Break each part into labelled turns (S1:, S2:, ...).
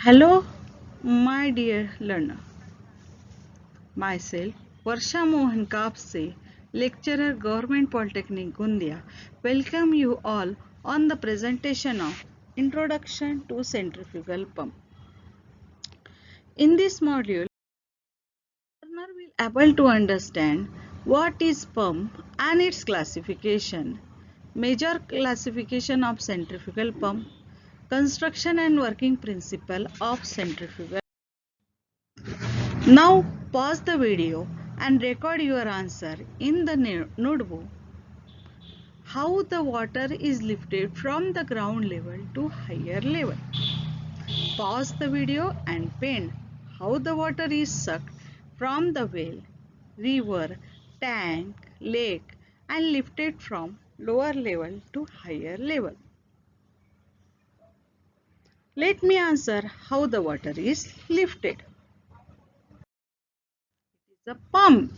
S1: Hello, my dear learner. Myself, Varsha Mohan Kapse, lecturer, Government Polytechnic Gundia, welcome you all on the presentation of Introduction to Centrifugal Pump. In this module, learner will able to understand what is pump and its classification, major classification of centrifugal pump, construction and working principle of centrifugal. Now pause the video and record your answer in the notebook. How the water is lifted from the ground level to higher level. Pause the video and pen how the water is sucked from the well, river, tank, lake and lifted from lower level to higher level. Let me answer how the water is lifted. A pump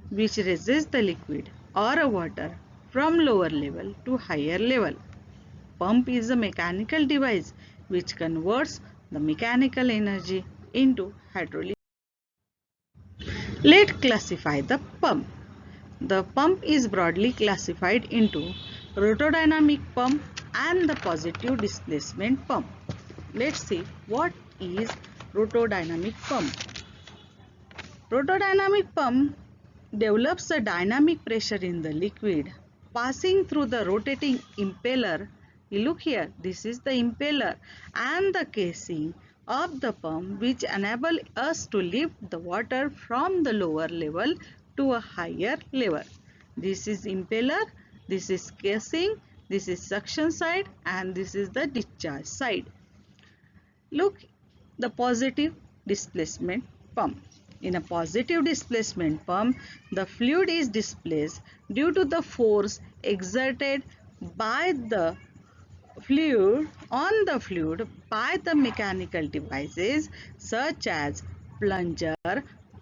S1: which raises the liquid or a water from lower level to higher level. Pump is a mechanical device which converts the mechanical energy into hydraulic. Let's classify the pump. The pump is broadly classified into rotodynamic pump and the positive displacement pump. Let's see what is rotodynamic pump. Rotodynamic pump develops a dynamic pressure in the liquid passing through the rotating impeller. You look here, this is the impeller and the casing of the pump which enable us to lift the water from the lower level to a higher level. This is impeller, this is casing, this is suction side and this is the discharge side. Look, the positive displacement pump. In a positive displacement pump, the fluid is displaced due to the force exerted by the fluid on the fluid by the mechanical devices such as plunger,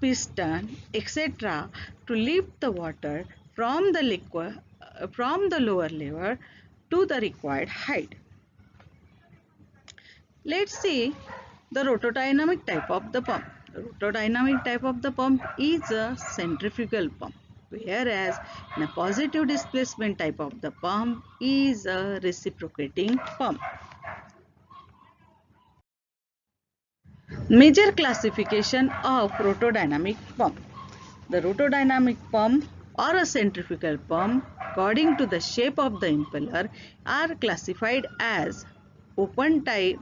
S1: piston, etc. to lift the water from the liquid from the lower level to the required height. Let's see the rotodynamic type of the pump. The rotodynamic type of the pump is a centrifugal pump, whereas in a positive displacement type of the pump is a reciprocating pump. Major classification of rotodynamic pump. The rotodynamic pump or a centrifugal pump, according to the shape of the impeller, are classified as open type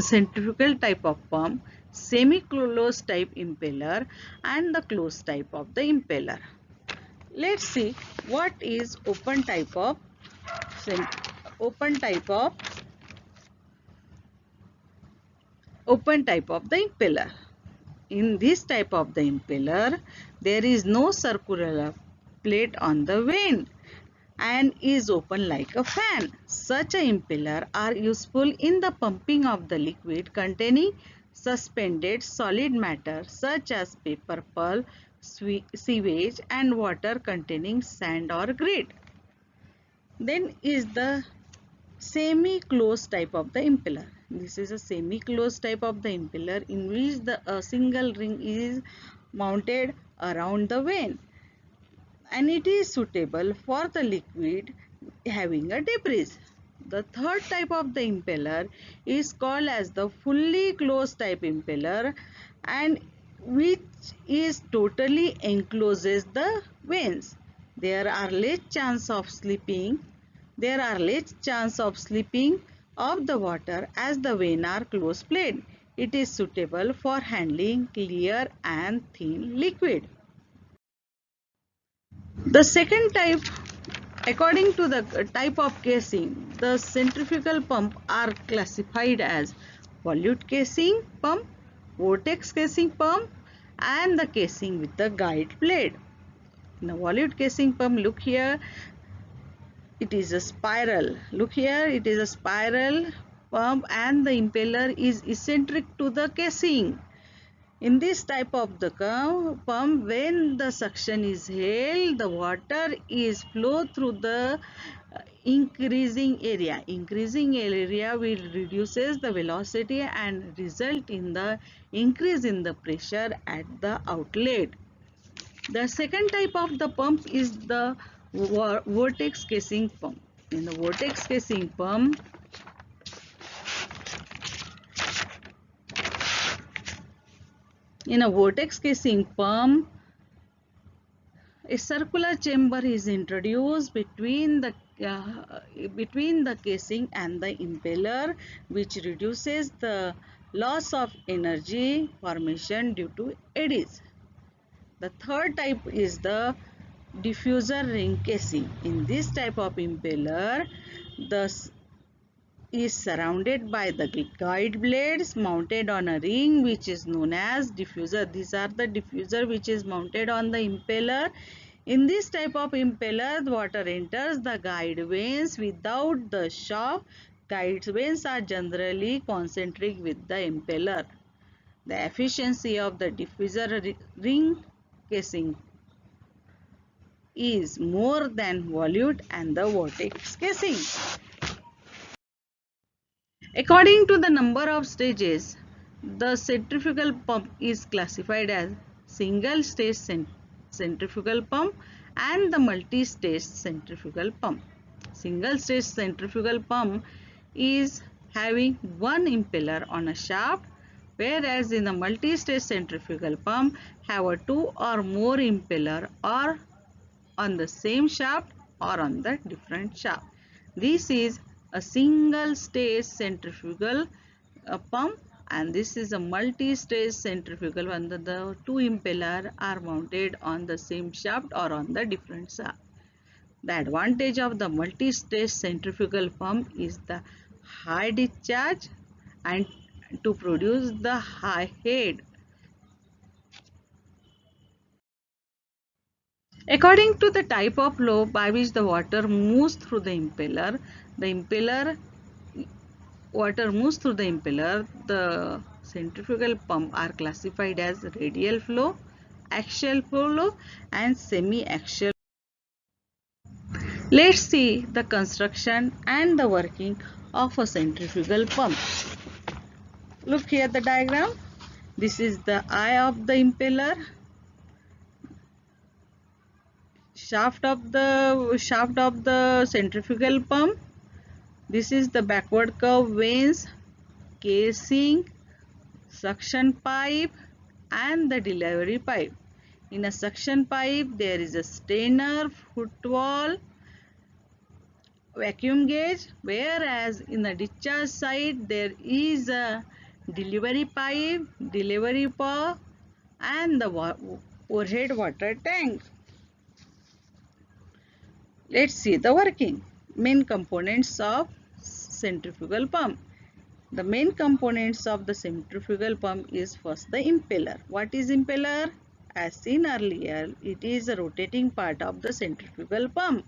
S1: centrifugal type of pump, semi-closed type impeller and the closed type of the impeller. Let's see what is open type of the impeller. In this type of the impeller, there is no circular plate on the vane and is open like a fan. Such a impeller are useful in the pumping of the liquid containing suspended solid matter such as paper pulp, sewage and water containing sand or grit. Then is the semi-closed type of the impeller. This is a semi-closed type of the impeller in which a single ring is mounted around the vane and it is suitable for the liquid having a debris. The third type of the impeller is called as the fully closed type impeller and which is totally encloses the vanes. There are less chance of slipping of the water as the vein are close plate. It is suitable for handling clear and thin liquid. The second type, according to the type of casing, the centrifugal pump are classified as volute casing pump, vortex casing pump and the casing with the guide plate. In the volute casing pump, look here, it is a spiral. Look here, it is a spiral pump and the impeller is eccentric to the casing. In this type of the pump, when the suction is held, the water is flow through the Increasing area will reduces the velocity and result in the increase in the pressure at the outlet. The second type of the pump is the vortex casing pump. In the vortex casing pump, a circular chamber is introduced between the casing and the impeller, which reduces the loss of energy formation due to eddies. The third type is the diffuser ring casing. In this type of impeller, the is surrounded by the guide blades mounted on a ring which is known as diffuser. These are the diffuser which is mounted on the impeller. In this type of impeller, the water enters the guide vanes without the shock. Guide vanes are generally concentric with the impeller. The efficiency of the diffuser ring casing is more than volute and the vortex casing. According to the number of stages, the centrifugal pump is classified as single stage centrifugal pump and the multi-stage centrifugal pump. Single stage centrifugal pump is having one impeller on a shaft, whereas in the multi-stage centrifugal pump have a two or more impeller or on the same shaft or on the different shaft. This is a single stage centrifugal pump, and this is a multi-stage centrifugal one. The two impeller are mounted on the same shaft or on the different shaft. The advantage of the multi-stage centrifugal pump is the high discharge and to produce the high head. According to the type of flow by which the water moves through the impeller water moves through the impeller, the centrifugal pump are classified as radial flow, axial flow and semi-axial. Let's see the construction and the working of a centrifugal pump. Look here the diagram. This is the eye of the impeller, shaft of the centrifugal pump. This is the backward curve vanes, casing, suction pipe and the delivery pipe. In a suction pipe there is a strainer, footwall, vacuum gauge, whereas in the discharge side there is a delivery pipe, delivery paw and the overhead water tank. Let's see the working. Main components of centrifugal pump. The main components of the centrifugal pump is first the impeller. What is impeller? As seen earlier, it is a rotating part of the centrifugal pump.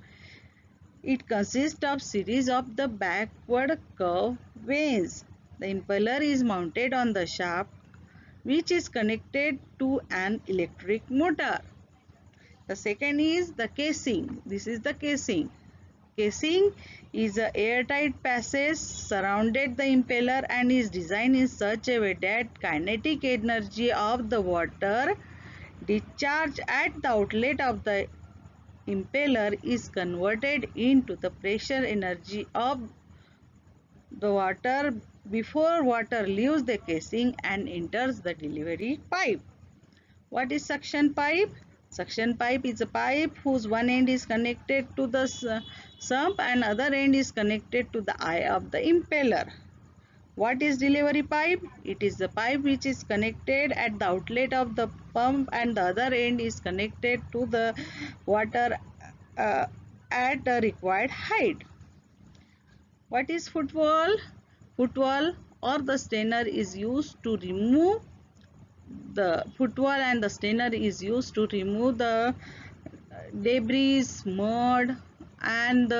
S1: It consists of series of the backward curve vanes. The impeller is mounted on the shaft which is connected to an electric motor. The second is the casing. This is the casing. Casing is an airtight passage surrounded the impeller and is designed in such a way that kinetic energy of the water discharged at the outlet of the impeller is converted into the pressure energy of the water before water leaves the casing and enters the delivery pipe. What is suction pipe? Suction pipe is a pipe whose one end is connected to the sump and other end is connected to the eye of the impeller. What is delivery pipe? It is the pipe which is connected at the outlet of the pump and the other end is connected to the water uh, at a required height. What is footwall? Footwall or the strainer is used to remove the footwall and the strainer is used to remove the debris, mud and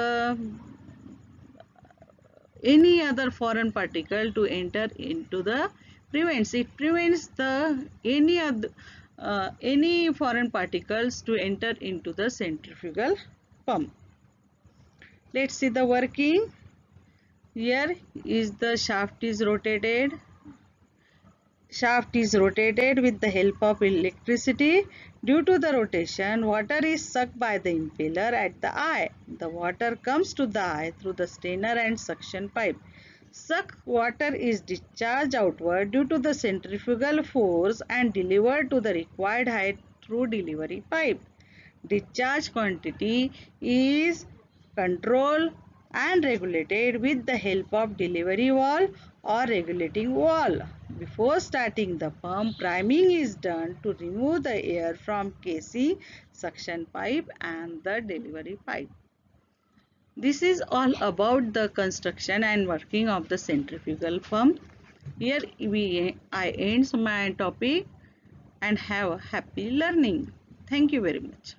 S1: any other foreign particle to enter into the prevents the any foreign particles to enter into the centrifugal pump. Let's see the working. Here is the shaft is rotated. Shaft is rotated with the help of electricity. Due to the rotation, water is sucked by the impeller at the eye. The water comes to the eye through the strainer and suction pipe. Sucked water is discharged outward due to the centrifugal force and delivered to the required height through delivery pipe. Discharge quantity is controlled and regulated with the help of delivery valve or regulating valve. Before starting the pump, priming is done to remove the air from casing, suction pipe and the delivery pipe. This is all about the construction and working of the centrifugal pump. Here I end my topic and have a happy learning. Thank you very much.